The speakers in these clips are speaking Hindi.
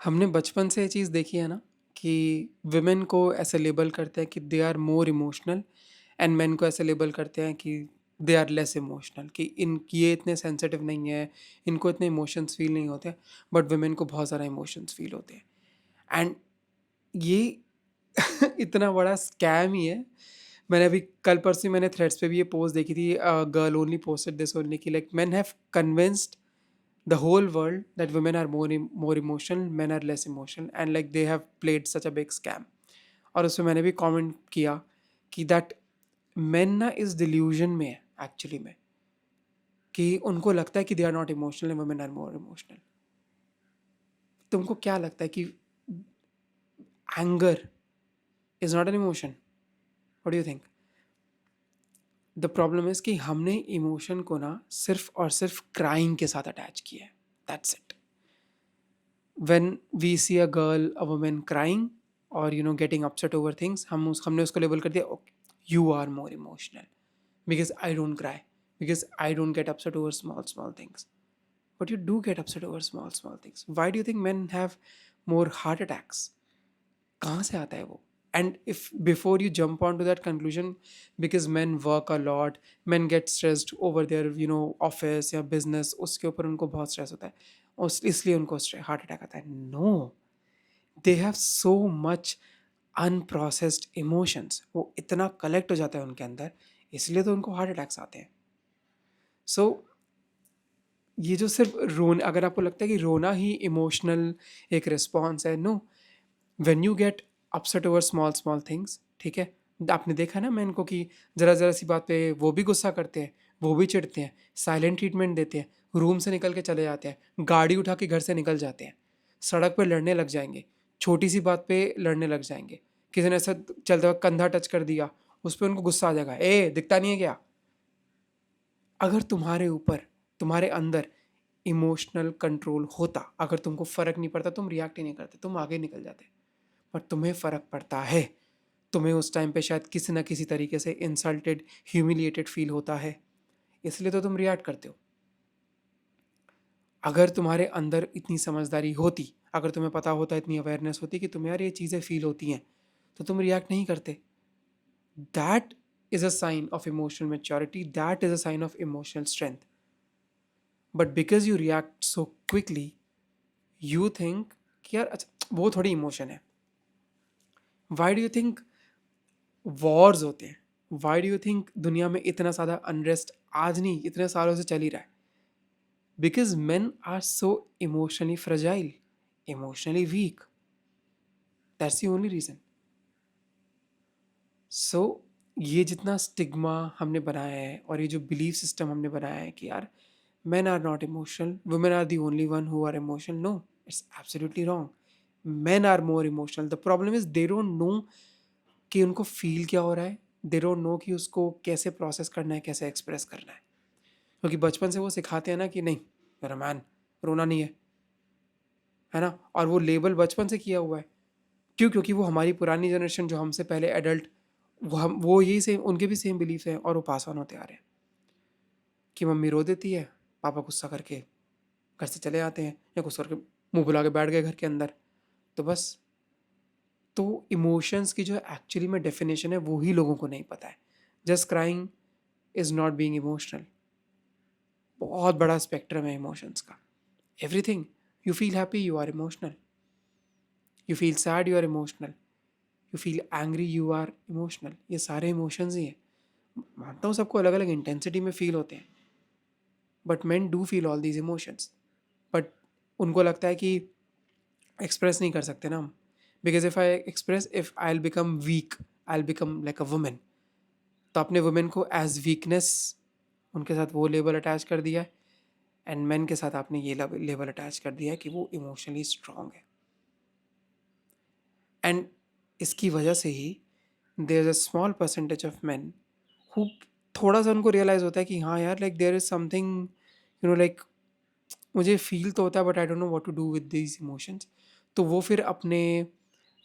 हमने बचपन से ये चीज़ देखी है ना कि विमेन को ऐसे लेबल करते हैं कि they are more emotional and men को ऐसे लेबल करते हैं कि दे आर लेस इमोशनल, कि ये इतने सेंसिटिव नहीं है, इनको इतने इमोशंस फील नहीं होते, बट विमेन को बहुत ज़्यादा इमोशंस फील होते हैं। एंड ये इतना बड़ा स्कैम ही है। मैंने अभी कल परसों मैंने थ्रेड्स पे भी ये पोस्ट देखी थी, girl only posted this only, कि like men have convinced the whole world that women are more emotional, men are less emotional, and like they have played such a big scam. और उसमें मैंने भी कमेंट किया कि दैट मेन ना इस डिल्यूजन में है एक्चुअली में, कि उनको लगता है कि they are not emotional and women are more emotional. तुमको क्या लगता है कि anger is not an emotion? What do you think? The problem is कि हमने इमोशन को ना सिर्फ और सिर्फ क्राइंग के साथ अटैच किया है। That's it. when we see a girl, a woman crying or getting upset over things, हमने उसको लेबल कर दिया, okay, you are more emotional because I don't cry, because I don't get upset over small small things. But you do get upset over small small things. Why do you think men have more heart attacks? कहाँ से आता है वो? And if before you jump onto that conclusion, because men work a lot, men get stressed over their office या business, उसके ऊपर उनको बहुत स्ट्रेस होता है, उस इसलिए उनको हार्ट अटैक आता है। No, they have so much unprocessed emotions, वो इतना कलेक्ट हो जाता है उनके अंदर, इसलिए तो उनको हार्ट अटैक्स आते हैं। सो ये जो सिर्फ रोना, अगर आपको लगता है कि रोना ही इमोशनल एक रिस्पॉन्स है, no. When you get upset over small small things, ठीक है, आपने देखा ना मैं इनको कि ज़रा ज़रा सी बात पे वो भी गुस्सा करते हैं, वो भी चिढ़ते हैं, साइलेंट ट्रीटमेंट देते हैं, रूम से निकल के चले जाते हैं, गाड़ी उठा के घर से निकल जाते हैं, सड़क पर लड़ने लग जाएंगे, छोटी सी बात पे लड़ने लग जाएंगे। किसी ने ऐसा चलते वक्त कंधा टच कर दिया, उस पर उनको गुस्सा आ जाएगा, ए दिखता नहीं है क्या? अगर तुम्हारे ऊपर, तुम्हारे अंदर इमोशनल कंट्रोल होता, अगर तुमको फ़र्क नहीं पड़ता, तुम रिएक्ट ही नहीं करते, तुम आगे निकल जाते। पर तुम्हें फ़र्क पड़ता है, तुम्हें उस टाइम पे शायद किसी ना किसी तरीके से इंसल्टेड, ह्यूमिलिएटेड फील होता है, इसलिए तो तुम रिएक्ट करते हो। अगर तुम्हारे अंदर इतनी समझदारी होती, अगर तुम्हें पता होता, इतनी अवेयरनेस होती कि तुम्हें यार ये चीज़ें फील होती हैं, तो तुम रिएक्ट नहीं करते। That is a sign of emotional maturity, that is a sign of emotional strength. But because you react so quickly, you think कि यार अच्छा वो थोड़ी इमोशन है। Why do you think wars होते हैं? वाई डू यू थिंक दुनिया में इतना ज़्यादा अनरेस्ट आज नहीं, इतने सालों से चल ही रहा है? Because men are so emotionally fragile, emotionally weak. That's the only reason. So ये जितना स्टिग्मा हमने बनाया है और ये जो बिलीफ सिस्टम हमने बनाया है कि यार men are not emotional, women are the only one who are emotional, no, it's absolutely wrong. Men are more emotional. The problem is they don't know कि उनको फील क्या हो रहा है, they don't know कि उसको कैसे प्रोसेस करना है, कैसे एक्सप्रेस करना है। क्योंकि बचपन से वो सिखाते हैं ना कि नहीं, मेरा मैन, रोना नहीं है ना? और वो लेबल बचपन से किया हुआ है। क्यों? क्योंकि वो हमारी पुरानी जनरेशन जो हमसे पहले एडल्ट, वो यही सेम, उनके भी सेम बिलीफ हैं और वो पास ऑन होते आ रहे हैं कि मम्मी रो देती है, पापा गुस्सा करके घर से चले आते हैं या गुस्सा करके मुंह बुला के बैठ गए घर के अंदर, तो बस। तो इमोशंस की जो एक्चुअली में डेफिनेशन है वो ही लोगों को नहीं पता है। Just crying is not being emotional. बहुत बड़ा स्पेक्ट्रम है इमोशंस का। Everything, you feel happy you are emotional, you feel sad you are emotional, you feel angry you are emotional, ये सारे इमोशंस ही हैं। मानता हूँ सबको अलग अलग इंटेंसिटी में फील होते हैं, but men do feel all these emotions. But उनको लगता है कि एक्सप्रेस नहीं कर सकते ना हम, because if I express, if I will become week, I will become like a women. तो अपने वुमेन को एज वीकनेस, उनके साथ वो लेबल अटैच कर दिया है, एंड मेन के साथ आपने ये लेबल अटैच कर दिया है कि वो इमोशनली स्ट्रांग है। एंड इसकी वजह से ही there is a small percentage of men who, थोड़ा सा उनको रियलाइज़ होता है कि हाँ यार, like there is something, like मुझे फील तो होता है but I don't know what to do with these emotions. तो वो फिर अपने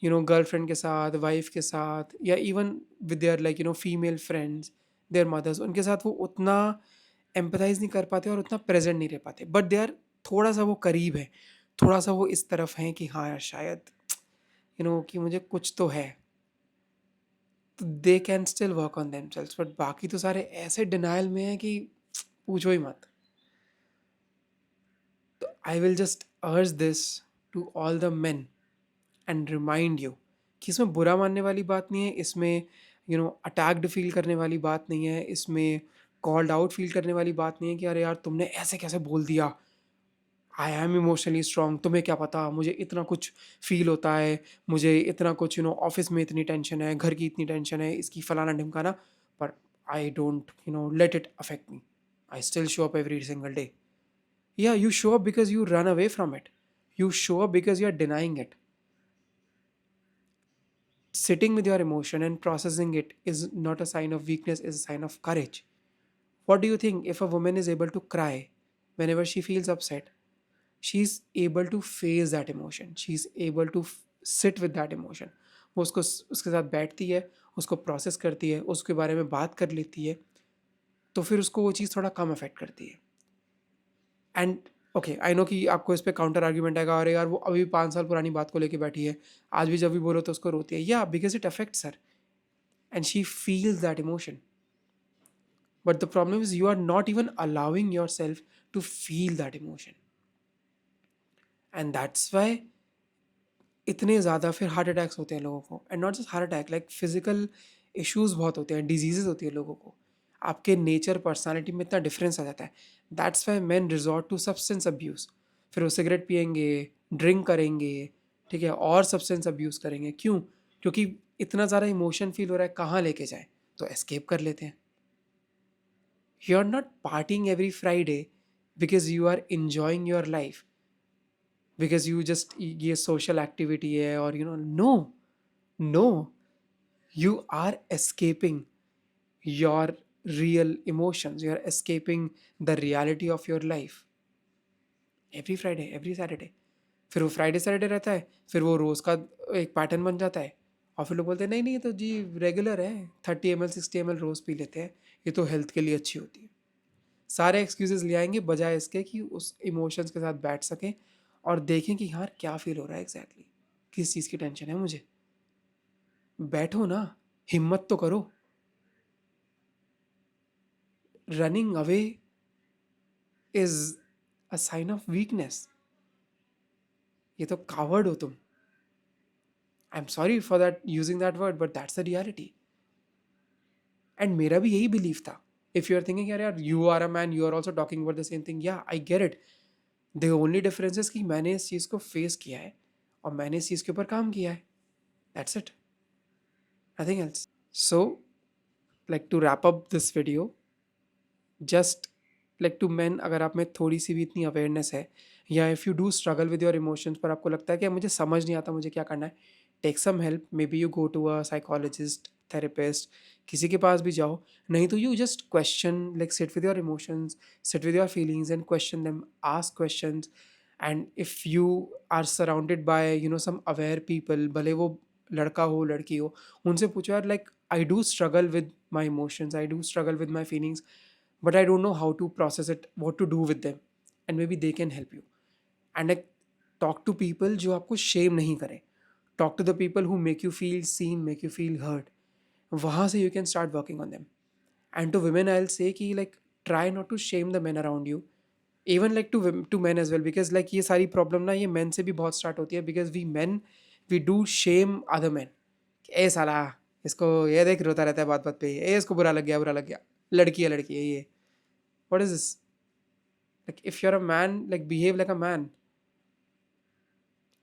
गर्लफ्रेंड के साथ, वाइफ के साथ, या even with their like female friends, their mothers, उनके साथ वो उतना एम्पथाइज नहीं कर पाते और उतना प्रेजेंट नहीं रह पाते, बट दे आर थोड़ा सा वो करीब है, थोड़ा सा वो इस तरफ हैं कि हाँ यार शायद कि मुझे कुछ तो है, तो they can still work on themselves. But बाकी तो सारे ऐसे डिनायल में हैं कि पूछो ही मत। तो I will just urge this to all the men and remind you कि इसमें बुरा मानने वाली बात नहीं है, इसमें अटैक्ड फील करने वाली बात नहीं है, इसमें कॉल्ड आउट फील करने वाली बात नहीं है कि अरे यार तुमने ऐसे कैसे बोल दिया, आई एम इमोशनली स्ट्रांग, तुम्हें क्या पता, मुझे इतना कुछ फील होता है, मुझे इतना कुछ ऑफिस में इतनी टेंशन है, घर की इतनी टेंशन है, इसकी फलाना ढिमकाना, पर I don't let it affect me, I still show up every single day. Yeah, you show up because you run away from it. You show up because you are denying it. Sitting with your emotion and processing it is not a sign of weakness, it's a sign of courage. What do you think if a woman is able to cry whenever she feels upset? She's able to face that emotion. She's able to sit with that emotion. वो उसके साथ बैठती है, उसको प्रोसेस करती है, उसके बारे में बात कर लेती है, तो फिर उसको वो चीज़ थोड़ा कम अफेक्ट करती है। एंड ओके, आई नो कि आपको इस पे काउंटर आर्ग्यूमेंट आएगा, अरे यार वो अभी 5 साल पुरानी बात को लेके बैठी है, आज भी जब भी बोलो तो उसको रोती है। या because it affects her and she feels that emotion, but the problem is you are not even allowing yourself to feel that emotion, and that's why इतने ज़्यादा फिर हार्ट अटैक्स होते हैं लोगों को। And not just heart attack, like physical issues बहुत होते हैं, डिजीजेज होती है लोगों को, आपके नेचर पर्सनालिटी में इतना डिफरेंस आ जाता है। That's why man resort to substance abuse. फिर वो सिगरेट पियेंगे, ड्रिंक करेंगे, ठीक है, और सब्सटेंस अब्यूज़ करेंगे। क्यों? क्योंकि इतना ज़्यादा इमोशन फील हो रहा है, कहाँ लेके जाए, तो एस्केप कर लेते हैं। You are not partying every Friday because you are enjoying your life, because you just ये सोशल एक्टिविटी है, और no, no, you are escaping your real emotions, you are escaping the reality of your life every Friday, every Saturday। फिर वो फ्राइडे सैटरडे रहता है, फिर वो रोज़ का एक पैटर्न बन जाता है, और फिर लोग बोलते हैं नहीं नहीं, ये तो जी रेगुलर है, 30 ml 60 ml रोज़ पी लेते हैं, ये तो हेल्थ के लिए अच्छी होती है। सारे एक्सक्यूजेस ले आएंगे बजाय इसके कि उस इमोशंस के साथ बैठ सकें और देखें कि यार क्या फील हो रहा है एग्जैक्टली, किस चीज़ की टेंशन है मुझे। बैठो ना, हिम्मत तो करो। Running away is a sign of weakness. ये तो कावर्ड हो तुम। I am sorry for that using that word, but that's the reality. And मेरा भी यही बिलीव था। इफ यू आर थिंकिंग यार यार you are a man, you are also talking about the same thing, yeah I get it. The only difference is कि मैंने इस चीज़ को फेस किया है और मैंने इस चीज़ के ऊपर काम किया है, that's it, nothing else. So like to wrap up this video, just like to man, अगर आप में थोड़ी सी भी इतनी अवेयरनेस है, या if you do struggle with your emotions, पर आपको लगता है कि मुझे समझ नहीं आता मुझे क्या करना है, take some help. Maybe you go to a psychologist, therapist, किसी के पास भी जाओ। नहीं तो you just question, like sit with your emotions, sit with your feelings and question them, ask questions. And if you are surrounded by some aware people, भले वो लड़का हो लड़की हो, उनसे पूछो यार, like I do struggle with my emotions, I do struggle with my feelings, but I don't know how to process it, what to do with them, and maybe they can help you. And like, talk to people जो आपको shame नहीं करे, talk to the people who make you feel seen, make you feel heard, वहाँ से you can start working on them. And to women I'll say कि like try not to shame the men around you, even like to men as well, because like ये सारी problem ना ये men से भी बहुत start होती है, because we men we do shame other men। ए साला, इसको ये देख रोता रहता है बात बात पे, ए इसको बुरा लग गया, लड़की है ये, what is this? Like if you're a man, like behave like a man,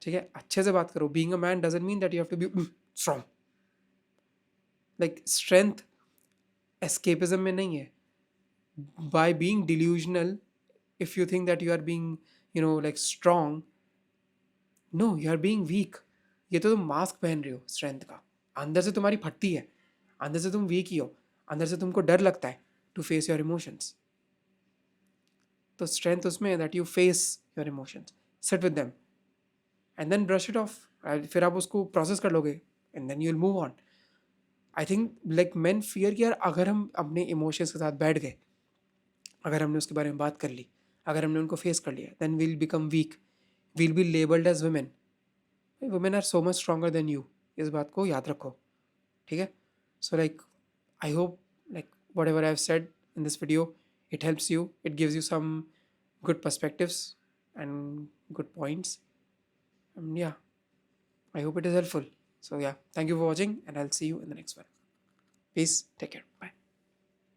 ठीक है, अच्छे से बात करो। being a man doesn't mean that you have to be strong। like strength escapism में नहीं है। by being delusional, if you think that you are being like strong, no, you are being weak। ये तो तुम मास्क पहन रहे हो स्ट्रेंथ का, अंदर से तुम्हारी फटती है, अंदर से तुम वीक ही हो, अंदर से तुमको डर लगता है टू फेस योर इमोशंस। तो स्ट्रेंथ उसमें है that you face your emotions, sit with them and then brush it off. फिर आप उसको प्रोसेस कर लोगे and then you will move on. I think like men fear कि यार अगर हम अपने इमोशंस के साथ बैठ गए, अगर हमने उसके बारे में बात कर ली, अगर हमने उनको फेस कर लिया, then will become weak. we'll be labeled as women. Women are so much stronger than you. इस बात को याद रखो, ठीक है? So like, I hope like whatever I've said in this video, it helps you. It gives you some good perspectives and good points. And yeah, I hope it is helpful. So yeah, thank you for watching, and I'll see you in the next one. Peace. Take care. Bye.